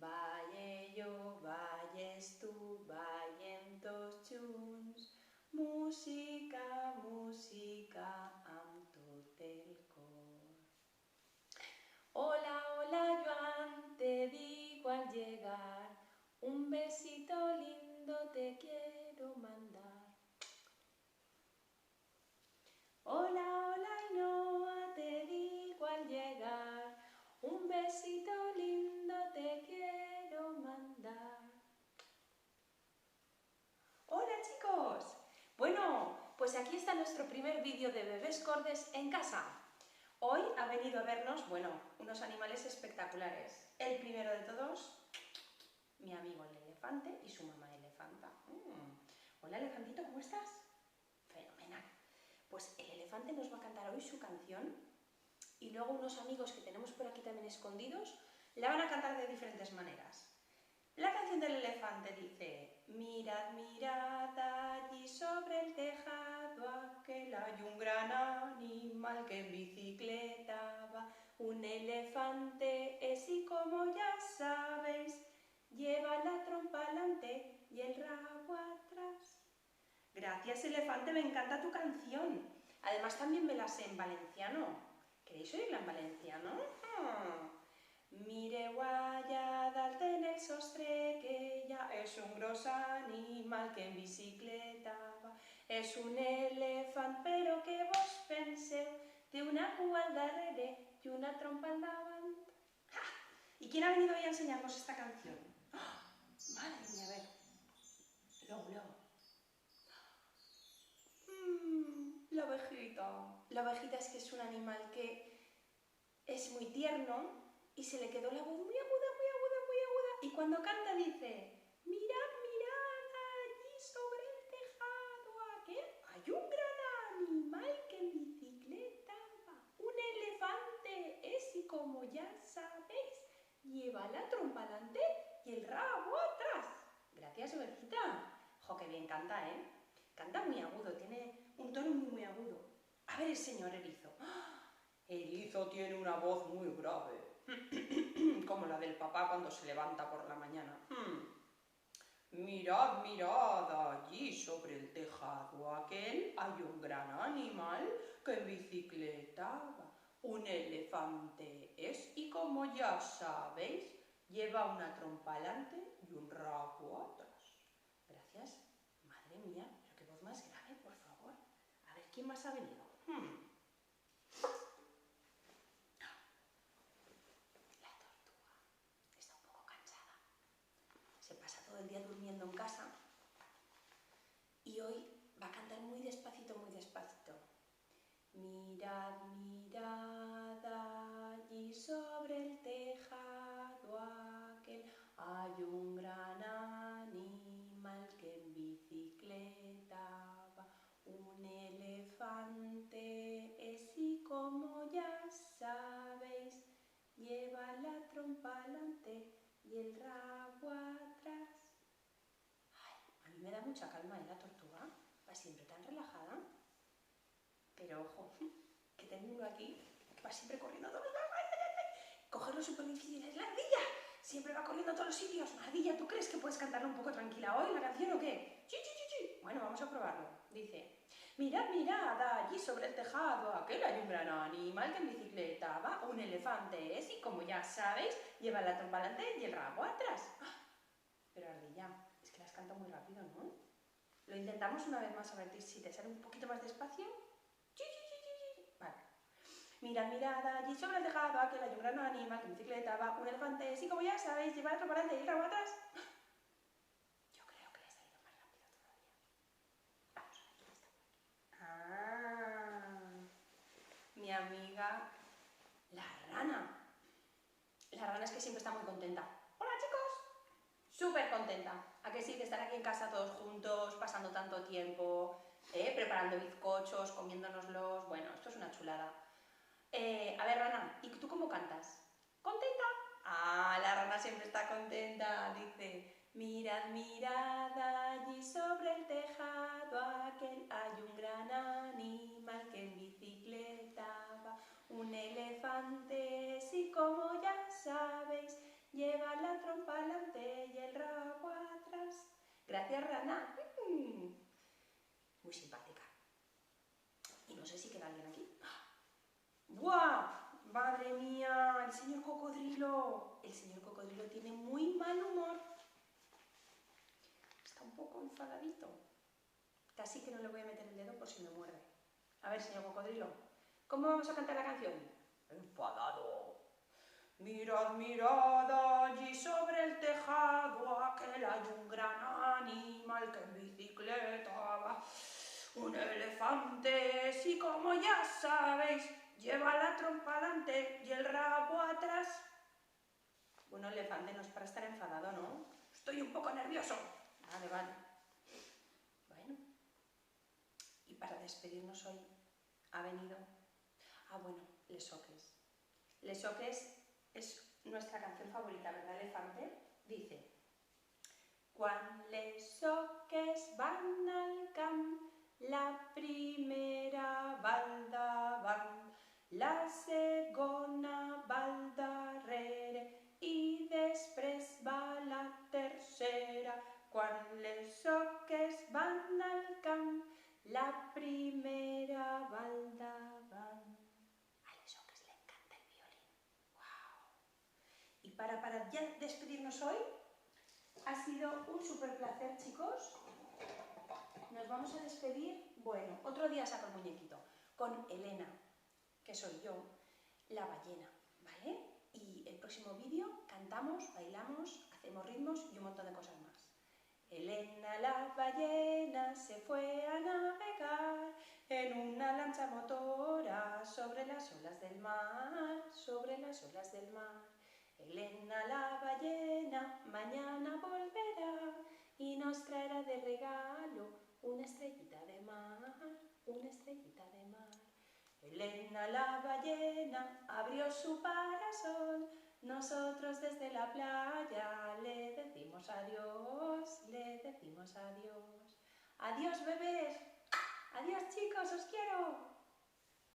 Valle jo, valles tu, vallen tots junts, música, música amb tot el cor. Hola, hola Joan, te digo al llegar, un besito lindo te quiero mandar. Hola, hola Ainhoa, te digo al llegar, un besito lindo te quiero mandar. Hola chicos, bueno, pues aquí está nuestro primer vídeo de bebés cordes en casa. Hoy ha venido a vernos, bueno, unos animales espectaculares. El primero de todos, mi amigo el elefante y su mamá elefanta. Hola elefantito, ¿cómo estás? Fenomenal. Pues el elefante nos va a cantar hoy su canción y luego unos amigos que tenemos por aquí también escondidos la van a cantar de diferentes maneras. La canción del elefante dice: mirad, mirad allí sobre el tejado aquel hay un gran animal que en bicicleta va. Un elefante es y como ya sabéis, lleva la trompa delante y el rabo atrás. Gracias elefante, me encanta tu canción. Además también me la sé en valenciano. ¿Queréis oírla en valenciano? Mireu allà dalt en el sostre que ja és un gros animal que en bicicleta va. És un elefant, però què vos penseu? Té una cua al darrere y una trompa al davant. ¡Ja! ¿Y quién ha venido hoy a enseñarnos esta canción? ¡Oh! Madre mía, a ver. Luego. La ovejita. La ovejita es que es un animal que es muy tierno y se le quedó la voz muy aguda, muy aguda, muy aguda. Y cuando canta dice: mirad, mirad allí sobre el tejado aquel hay un gran animal que en bicicleta va. Un elefante es y como ya sabéis, lleva la trompa delante y el rabo atrás. Gracias, ovejita. Jo, qué bien canta, ¿eh? Canta muy agudo, tiene un tono muy agudo. A ver el señor erizo. El erizo tiene una voz muy grave, como la del papá cuando se levanta por la mañana. Mirad, mirad, allí sobre el tejado aquel hay un gran animal que en bicicleta va. Un elefante es y como ya sabéis, lleva una trompa delante y un rabo atrás. Gracias. Madre mía, pero qué voz más grave, por favor. A ver, ¿quién más ha venido? La tortuga. Está un poco cansada. Se pasa todo el día durmiendo en casa y hoy va a cantar muy despacito, muy despacito. Mirad, mirad allí sobre el tejado aquel hay un gran animal que en bicicleta va. Un elefante es y como ya sabéis, lleva la trompa delante y el rabo atrás. Ay, a mí me da mucha calma la tortuga, va siempre tan relajada. Pero ojo, que tengo uno aquí que va siempre corriendo a todos lados. Cogerlo es súper difícil, es la ardilla. Siempre va corriendo a todos los sitios. Ardilla, ¿tú crees que puedes cantarlo un poco tranquila hoy la canción o qué? ¡Chi, chi, chi, chi! Bueno, vamos a probarlo. Dice: mirad, mirad, allí sobre el tejado aquel hay un gran animal que en bicicleta va. Un elefante es y como ya sabéis, lleva la trompa delante y el rabo atrás. Pero ardilla, es que las canta muy rápido, ¿no? Lo intentamos una vez más a ver si te sale un poquito más despacio. Vale. Mirad, mirad, allí sobre el tejado aquel hay un gran animal que en bicicleta va. Un elefante es y como ya sabéis, lleva la trompa delante y el rabo atrás. Yo creo que le ha salido más rápido todavía. Vamos a ver quién está por aquí. Mi amiga la rana. La rana es que siempre está muy contenta. ¡Hola chicos! Súper contenta. ¿A que sí? De estar aquí en casa todos juntos, pasando tanto tiempo, preparando bizcochos, comiéndonoslos. Bueno, esto es una chulada. A ver, rana, ¿y tú cómo cantas? ¿Contenta? Ah, la rana siempre está contenta. Dice: mirad, mirad allí sobre el tejado aquel hay un gran animal que en bicicleta va. Un elefante, sí, como ya sabéis, lleva la trompa adelante y el rabo atrás. Gracias, rana. Muy simpática. Y no sé si queda alguien aquí. ¡Buah! ¡Madre mía! El señor Cocodrilo. El señor Cocodrilo tiene muy mal humor. Está un poco enfadadito. Casi que no le voy a meter el dedo por si me muerde. A ver, señor Cocodrilo, ¿cómo vamos a cantar la canción? Enfadado. Mirad, mirad allí sobre el tejado, aquel hay un gran animal que en bicicleta va. Un elefante, sí, como ya sabéis, lleva la trompa adelante y el rabo atrás. Bueno, elefante no es para estar enfadado, ¿no? Estoy un poco nervioso. Vale, vale. Bueno. Y para despedirnos hoy ha venido... bueno, Les Soques. Les Soques es nuestra canción favorita, ¿verdad, elefante? Dice: Quan les soques van al camp, la primera va al davant, la segona va al darrere i després va la tercera. Quan les soques van al camp, la primera va al davant. A les Soques le encanta el violín. ¡Wow! Y para ya despedirnos hoy, ha sido un súper placer, chicos. Nos vamos a despedir, bueno, otro día saco el muñequito, con Elena, que soy yo, la ballena, ¿vale? Y el próximo vídeo cantamos, bailamos, hacemos ritmos y un montón de cosas más. Elena la ballena se fue a navegar en una lancha motora sobre las olas del mar, sobre las olas del mar. Elena la ballena mañana volverá y nos traerá de regalo una estrellita de mar, una estrellita de mar. Elena la ballena abrió su parasol, nosotros desde la playa le decimos adiós, le decimos adiós. Adiós, bebés, adiós, chicos, os quiero.